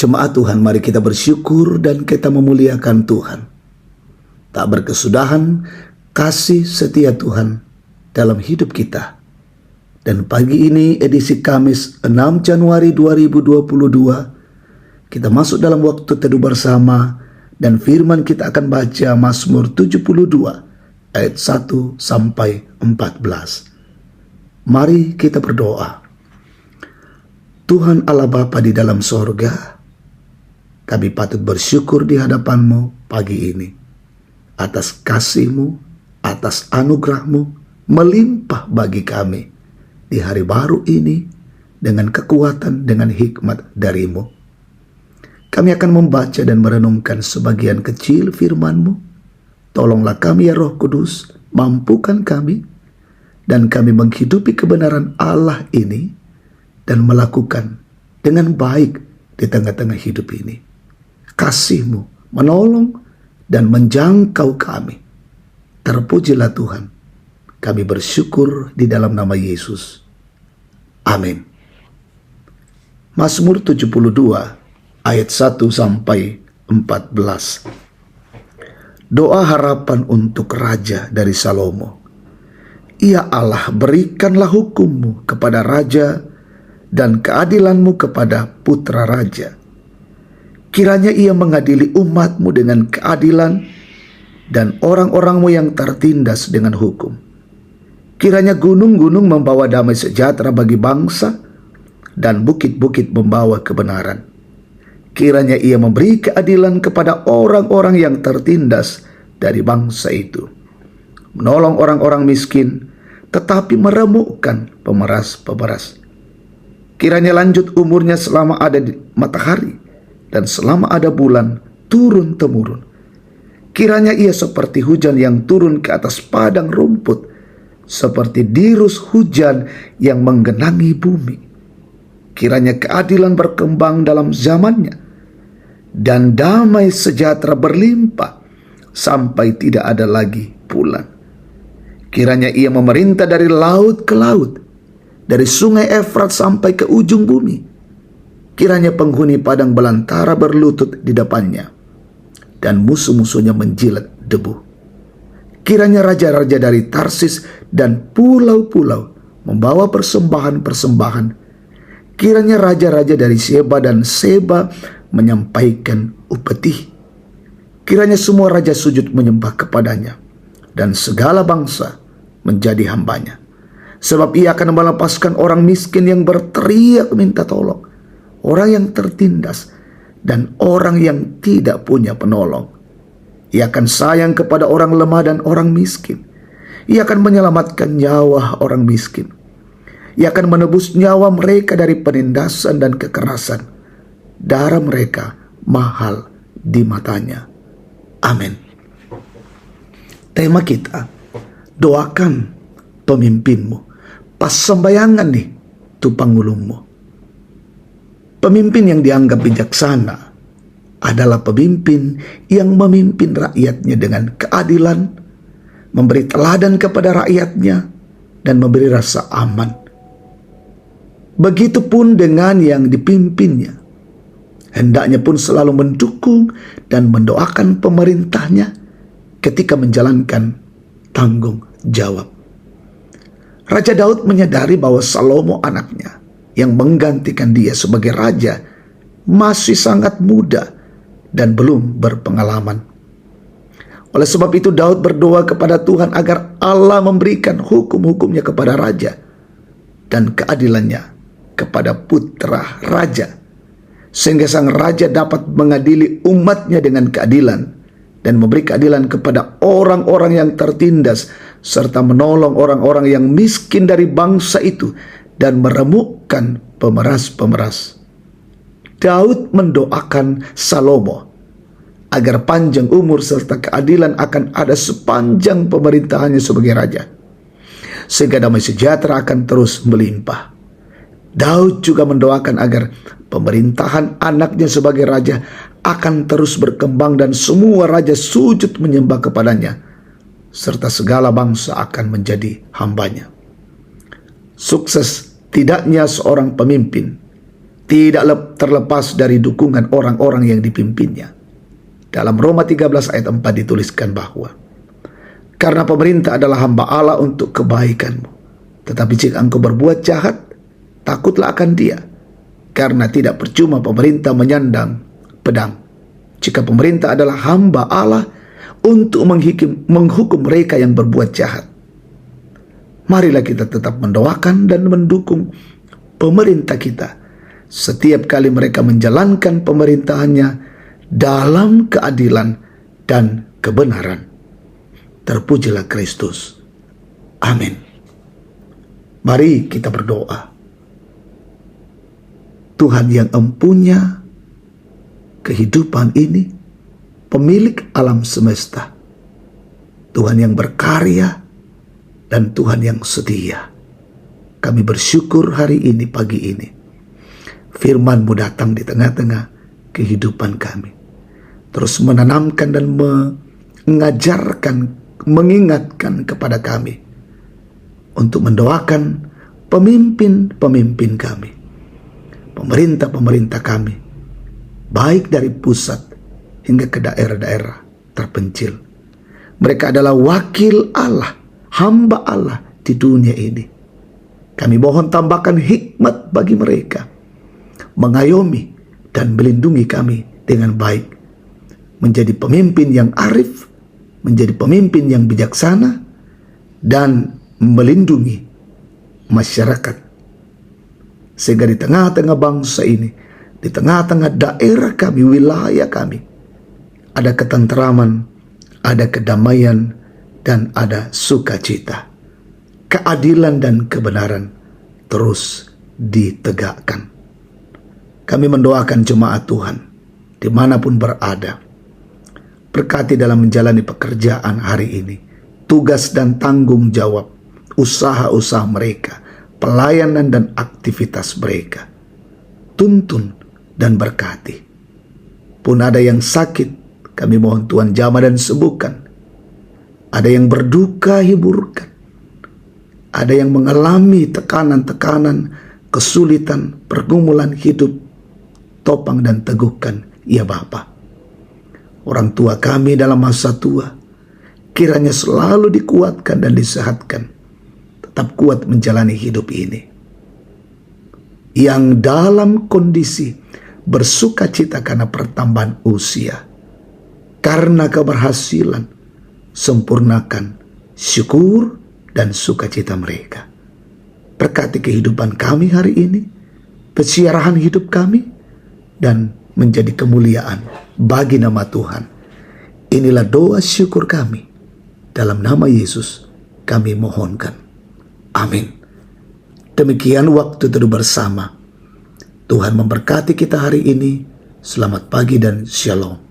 Jemaat Tuhan, mari kita bersyukur dan kita memuliakan Tuhan. Tak berkesudahan kasih setia Tuhan dalam hidup kita. Dan pagi ini edisi Kamis 6 Januari 2022, kita masuk dalam waktu teduh bersama dan firman kita akan baca Mazmur 72 ayat 1 sampai 14. Mari kita berdoa. Tuhan Allah Bapa di dalam sorga, kami patut bersyukur di hadapan-Mu pagi ini atas kasih-Mu, atas anugerah-Mu melimpah bagi kami di hari baru ini dengan kekuatan, dengan hikmat dari-Mu. Kami akan membaca dan merenungkan sebagian kecil firman-Mu. Tolonglah kami ya Roh Kudus, mampukan kami dan kami menghidupi kebenaran Allah ini dan melakukan dengan baik di tengah-tengah hidup ini. Kasih-Mu menolong dan menjangkau kami. Terpujilah Tuhan. Kami bersyukur di dalam nama Yesus. Amin. Mazmur 72 ayat 1 sampai 14. Doa harapan untuk Raja dari Salomo. Ya Allah, berikanlah hukum-Mu kepada Raja dan keadilan-Mu kepada putra Raja. Kiranya ia mengadili umat-Mu dengan keadilan dan orang-orang-Mu yang tertindas dengan hukum. Kiranya gunung-gunung membawa damai sejahtera bagi bangsa dan bukit-bukit membawa kebenaran. Kiranya ia memberi keadilan kepada orang-orang yang tertindas dari bangsa itu. Menolong orang-orang miskin, tetapi meremukkan pemeras-pemeras. Kiranya lanjut umurnya selama ada di matahari, dan selama ada bulan turun-temurun. Kiranya ia seperti hujan yang turun ke atas padang rumput, seperti dirus hujan yang menggenangi bumi. Kiranya keadilan berkembang dalam zamannya, dan damai sejahtera berlimpah sampai tidak ada lagi bulan. Kiranya ia memerintah dari laut ke laut, dari sungai Efrat sampai ke ujung bumi. Kiranya penghuni padang belantara berlutut di depannya, dan musuh-musuhnya menjilat debu. Kiranya raja-raja dari Tarsis dan pulau-pulau membawa persembahan-persembahan. Kiranya raja-raja dari Seba dan Seba menyampaikan upeti. Kiranya semua raja sujud menyembah kepadanya, dan segala bangsa menjadi hambanya. Sebab ia akan melepaskan orang miskin yang berteriak minta tolong, orang yang tertindas, dan orang yang tidak punya penolong. Ia akan sayang kepada orang lemah dan orang miskin. Ia akan menyelamatkan nyawa orang miskin. Ia akan menebus nyawa mereka dari penindasan dan kekerasan. Darah mereka mahal di matanya. Amin. Tema kita, doakan pemimpinmu. Pas sembayangan nih, tupang ulungmu. Pemimpin yang dianggap bijaksana adalah pemimpin yang memimpin rakyatnya dengan keadilan, memberi teladan kepada rakyatnya, dan memberi rasa aman. Begitupun dengan yang dipimpinnya. Hendaknya pun selalu mendukung dan mendoakan pemerintahnya ketika menjalankan tanggung jawab. Raja Daud menyadari bahwa Salomo anaknya yang menggantikan dia sebagai raja masih sangat muda dan belum berpengalaman. Oleh sebab itu Daud berdoa kepada Tuhan agar Allah memberikan hukum-hukumnya kepada raja dan keadilannya kepada putra raja, sehingga sang raja dapat mengadili umatnya dengan keadilan dan memberi keadilan kepada orang-orang yang tertindas serta menolong orang-orang yang miskin dari bangsa itu dan meremukkan pemeras-pemeras. Daud mendoakan Salomo agar panjang umur serta keadilan akan ada sepanjang pemerintahannya sebagai raja, sehingga damai sejahtera akan terus melimpah. Daud juga mendoakan agar pemerintahan anaknya sebagai raja akan terus berkembang dan semua raja sujud menyembah kepadanya, serta segala bangsa akan menjadi hambanya. Sukses tidaknya seorang pemimpin tidak terlepas dari dukungan orang-orang yang dipimpinnya. Dalam Roma 13 ayat 4 dituliskan bahwa karena pemerintah adalah hamba Allah untuk kebaikanmu. Tetapi jika engkau berbuat jahat, takutlah akan dia, karena tidak percuma pemerintah menyandang pedang. Jika pemerintah adalah hamba Allah untuk menghukum mereka yang berbuat jahat, marilah kita tetap mendoakan dan mendukung pemerintah kita setiap kali mereka menjalankan pemerintahannya dalam keadilan dan kebenaran. Terpujilah Kristus. Amin. Mari kita berdoa. Tuhan yang empunya kehidupan ini, pemilik alam semesta, Tuhan yang berkarya, dan Tuhan yang setia. Kami bersyukur hari ini, pagi ini, firman-Mu datang di tengah-tengah kehidupan kami. Terus menanamkan dan mengajarkan, mengingatkan kepada kami untuk mendoakan pemimpin-pemimpin kami, pemerintah-pemerintah kami, baik dari pusat hingga ke daerah-daerah terpencil. Mereka adalah wakil Allah, hamba Allah di dunia ini. Kami mohon tambahkan hikmat bagi mereka, mengayomi dan melindungi kami dengan baik, menjadi pemimpin yang arif, menjadi pemimpin yang bijaksana, dan melindungi masyarakat. Sehingga di tengah-tengah bangsa ini, di tengah-tengah daerah kami, wilayah kami, ada ketentraman, ada kedamaian, dan ada sukacita. Keadilan dan kebenaran terus ditegakkan. Kami mendoakan jemaat Tuhan dimanapun berada. Berkati dalam menjalani pekerjaan hari ini, tugas dan tanggung jawab, usaha-usaha mereka, pelayanan dan aktivitas mereka. Tuntun dan berkati. Pun ada yang sakit, kami mohon Tuhan jamah dan sembuhkan. Ada yang berduka, hiburkan. Ada yang mengalami tekanan-tekanan, kesulitan, pergumulan hidup, topang dan teguhkan, ya Bapa. Orang tua kami dalam masa tua, kiranya selalu dikuatkan dan disehatkan, tetap kuat menjalani hidup ini. Yang dalam kondisi bersuka cita karena pertambahan usia, karena keberhasilan, sempurnakan syukur dan sukacita mereka. Berkati kehidupan kami hari ini, pesiarahan hidup kami, dan menjadi kemuliaan bagi nama Tuhan. Inilah doa syukur kami. Dalam nama Yesus kami mohonkan. Amin. Demikian waktu teduh bersama. Tuhan memberkati kita hari ini. Selamat pagi dan shalom.